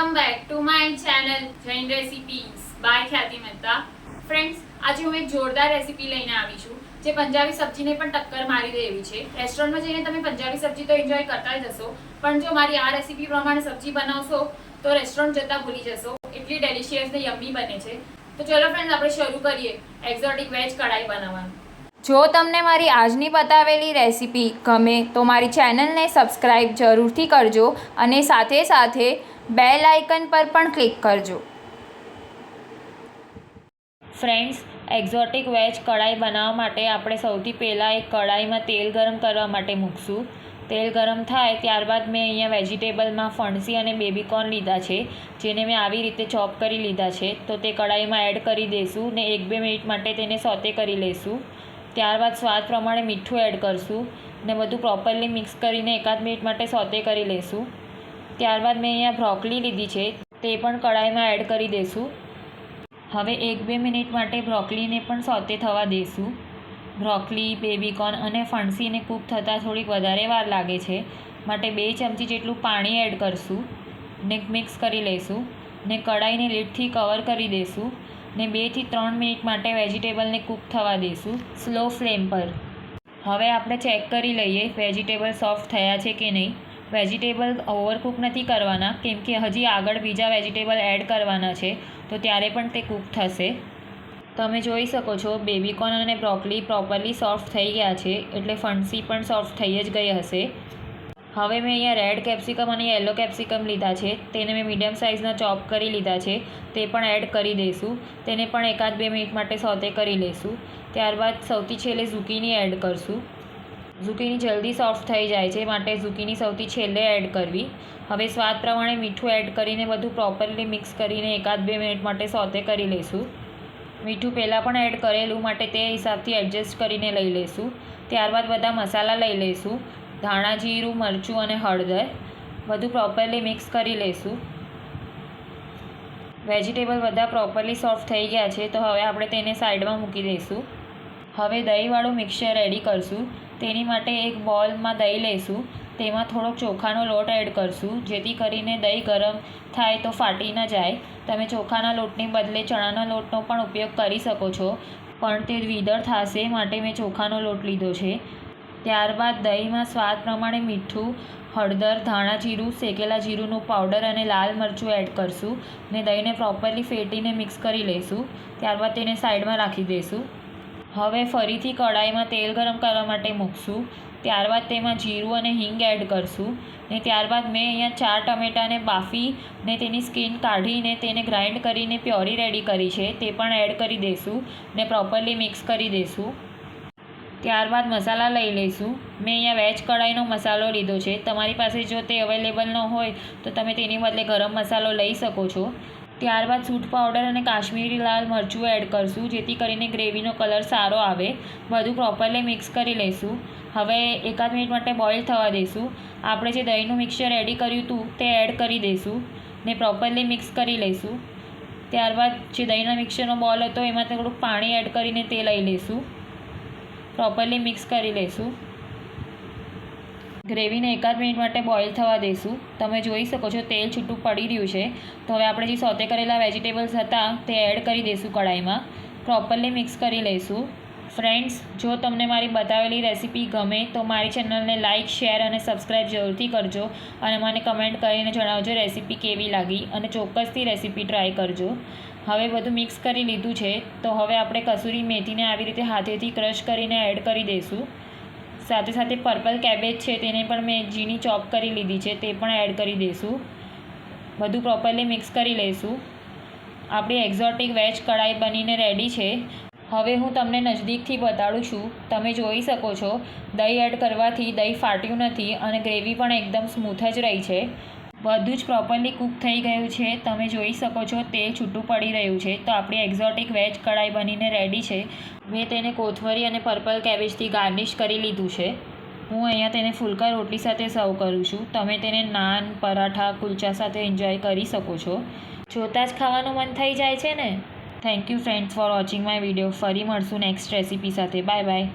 Welcome back to my channel Jain recipes by Khyati Mehta. Friends, આજે હું એક જોરદાર રેસીપી લઈને આવી છું જે પંજાબી સબ્જીને પણ ટક્કર મારી દે એવી છે. રેસ્ટોરન્ટમાં જઈને તમે પંજાબી સબ્જી તો એન્જોય કરતા જ હશો, પણ જો મારી આ રેસીપી પ્રમાણે સબ્જી બનાવશો તો રેસ્ટોરન્ટ જતા ભૂલી જશો. એટલી ડેલિશિયસ ને યમ્મી બને છે. તો ચલો ફ્રેન્ડ્સ, આપણે શરૂ કરીએ એક્ઝોટિક વેજ કઢાઈ બનાવવાનું. જો તમને મારી આજની બતાવેલી રેસીપી ગમે તો મારી ચેનલને સબસ્ક્રાઈબ જરૂરથી કરજો અને સાથે સાથે બેલ આઇકન પર પણ ક્લિક કરજો. ફ્રેન્ડ્સ, એક્ઝોટિક વેજ કઢાઈ બનાવવા માટે આપણે સૌથી પહેલાં એક કઢાઈમાં તેલ ગરમ કરવા માટે મૂકશું. તેલ ગરમ થાય ત્યારબાદ મેં અહીંયા વેજીટેબલમાં ફણસી અને બેબીકોર્ન લીધા છે, જેને મેં આવી રીતે ચોપ કરી લીધા છે. તો તે કઢાઈમાં એડ કરી દઈશું ને 1-2 મિનિટ માટે તેને સોતે કરી લઈશું. ત્યારબાદ સ્વાદ પ્રમાણે મીઠું એડ કરશું ને બધું પ્રોપરલી મિક્સ કરીને 1-8 મિનિટ માટે સોતે કરી લઈશું. ત્યારબાદ મેં અહીંયા બ્રોકોલી લીધી છે, તે પણ કઢાઈમાં એડ કરી દઈશું. હવે 1-2 મિનિટ માટે બ્રોકોલીને પણ સોતે થવા દઈશું. બ્રોકોલી, બેબીકોર્ન અને ફણસીને કૂક થતાં થોડીક વધારે વાર લાગે છે, માટે 2 ચમચી જેટલું પાણી એડ કરશું ને મિક્સ કરી લઈશું ને કઢાઈને લીડથી કવર કરી દઈશું ને 2 થી 3 મિનિટ માટે વેજીટેબલને કૂક થવા દઈશું સ્લો ફ્લેમ પર. હવે આપણે ચેક કરી લઈએ વેજીટેબલ સોફ્ટ થયા છે કે નહીં. વેજીટેબલ ઓવરકૂક નથી કરવાના, કેમ કે હજી આગળ બીજા વેજીટેબલ એડ કરવાના છે, તો ત્યારે પણ તે કૂક થશે. તમે જોઈ શકો છો બેબીકોર્ન અને બ્રોકોલી પ્રોપરલી સોફ્ટ થઈ ગયા છે, એટલે ફણસી પણ સોફ્ટ થઈ જ ગઈ હશે. હવે મેં અહીંયા રેડ કેપ્સિકમ અને યલો કેપ્સિકમ લીધા છે, તેને મેં મીડિયમ સાઇઝના ચોપ કરી લીધા છે, તે પણ એડ કરી દઈશું. તેને પણ 1-2 મિનિટ માટે સોતે કરી લઈશું. ત્યારબાદ સૌથી છેલ્લે ઝુકીની એડ કરશું. ઝુકીની જલ્દી સોફ્ટ થઈ જાય છે, માટે ઝુકીની સૌથી છેલ્લે એડ કરવી. હવે સ્વાદ પ્રમાણે મીઠું એડ કરીને બધું પ્રોપરલી મિક્સ કરીને 1-2 મિનિટ માટે સોતે કરી લઈશું. મીઠું પહેલાં પણ એડ કરેલું, માટે તે હિસાબથી એડજસ્ટ કરીને લઈ લઈશું. ત્યારબાદ બધા મસાલા લઈ લઈશું. ધાણા, જીરું, મરચું અને હળદર બધું પ્રોપરલી મિક્સ કરી લઈશું. વેજીટેબલ બધા પ્રોપરલી સોફ્ટ થઈ ગયા છે, તો હવે આપણે તેને સાઈડમાં મૂકી દઈશું. હવે દહીંવાળું મિક્સર રેડી કરશું. તેની માટે એક બોલમાં દહીં લઈશું. તેમાં થોડોક ચોખાનો લોટ એડ કરશું, જેથી કરીને દહીં ગરમ થાય તો ફાટી ન જાય. તમે ચોખાના લોટની બદલે ચણાના લોટનો પણ ઉપયોગ કરી શકો છો, પણ તે વિધર થશે, માટે મેં ચોખાનો લોટ લીધો છે. ત્યારબાદ દહીંમાં સ્વાદ પ્રમાણે મીઠું, હળદર, ધાણા જીરું, શેકેલા જીરુંનું પાવડર અને લાલ મરચું એડ કરશું ને દહીંને પ્રોપરલી ફેટીને મિક્સ કરી લઈશું. ત્યારબાદ તેને સાઈડમાં રાખી દઈશું. હવે ફરીથી કઢાઈમાં તેલ ગરમ કરવા માટે મૂકશું. ત્યારબાદ તેમાં જીરું અને હિંગ એડ કરશું ને ત્યારબાદ મેં અહીંયા 4 ટમેટાને બાફી ને તેની સ્કિન કાઢીને તેને ગ્રાઇન્ડ કરીને પ્યોરી રેડી કરી છે, તે પણ એડ કરી દઈશું ને પ્રોપરલી મિક્સ કરી દઈશું. ત્યારબાદ મસાલા લઈ લઈશું. મેં અહીંયા વેજ કઢાઈનો મસાલો લીધો છે. તમારી પાસે જો તે અવેલેબલ ન હોય તો તમે તેની બદલે ગરમ મસાલો લઈ શકો છો. ત્યારબાદ સૂંઠ પાવડર અને કાશ્મીરી લાલ મરચું એડ કરશું, જેથી કરીને ગ્રેવીનો કલર સારો આવે. બધું પ્રોપરલી મિક્સ કરી લઈશું. હવે 1-8 મિનિટ માટે બોઇલ થવા દઈશું. આપણે જે દહીંનું મિક્સર રેડી કર્યું હતું તે એડ કરી દઈશું ને પ્રોપરલી મિક્સ કરી લઈશું. ત્યારબાદ જે દહીંના મિક્સરનો બોલ હતો એમાં થોડુંક પાણી એડ કરીને તે લઈ લઈશું. પ્રોપરલી મિક્સ કરી લઈશું. ગ્રેવીને 1-8 મિનિટ માટે બોઇલ થવા દઈશું. તમે જોઈ શકો છો તેલ છૂટું પડી રહ્યું છે. તો હવે આપણે જે સોતે કરેલા વેજીટેબલ્સ હતા તે એડ કરી દઈશું કઢાઈમાં. પ્રોપરલી મિક્સ કરી લઈશું. ફ્રેન્ડ્સ, જો તમને મારી બતાવેલી રેસીપી ગમે તો મારી ચેનલને લાઇક, શેર અને સબસ્ક્રાઈબ જરૂરથી કરજો અને મને કમેન્ટ કરીને જણાવજો રેસીપી કેવી લાગી અને ચોક્કસથી રેસીપી ટ્રાય કરજો. હવે બધું મિક્સ કરી લીધું છે, તો હવે આપણે કસૂરી મેથીને આવી રીતે હાથેથી ક્રશ કરીને એડ કરી દઈશું. સાથે સાથે પર્પલ કેબેજ છે, તેને પણ મેં ઝીણી ચોપ કરી લીધી છે, તે પણ એડ કરી દઈશું. બધું પ્રોપરલી મિક્સ કરી લઈશું. આપણી એક્ઝોટિક વેજ કઢાઈ બનીને રેડી છે. હવે હું તમને નજદીકથી બતાડું છું. તમે જોઈ શકો છો દહીં એડ કરવાથી દહીં ફાટ્યું નથી અને ગ્રેવી પણ એકદમ સ્મૂથ જ રહી છે. બધું જ પ્રોપરલી કૂક થઈ ગયું છે. તમે જોઈ શકો છો તેલ છૂટું પડી રહ્યું છે. તો આપણી એક્ઝોટિક વેજ કઢાઈ બનીને રેડી છે. મેં તેને કોથમરી અને પર્પલ કેબેજથી ગાર્નિશ કરી લીધું છે. હું અહીંયા તેને ફુલકા રોટલી સાથે સર્વ કરું છું. તમે તેને નાન, પરાઠા, કુલચા સાથે એન્જોય કરી શકો છો. જોતાં જ ખાવાનું મન થઈ જાય છે ને. Thank you friends for watching my video. ફરી મળશું નેક્સ્ટ રેસીપી સાથે. Bye bye.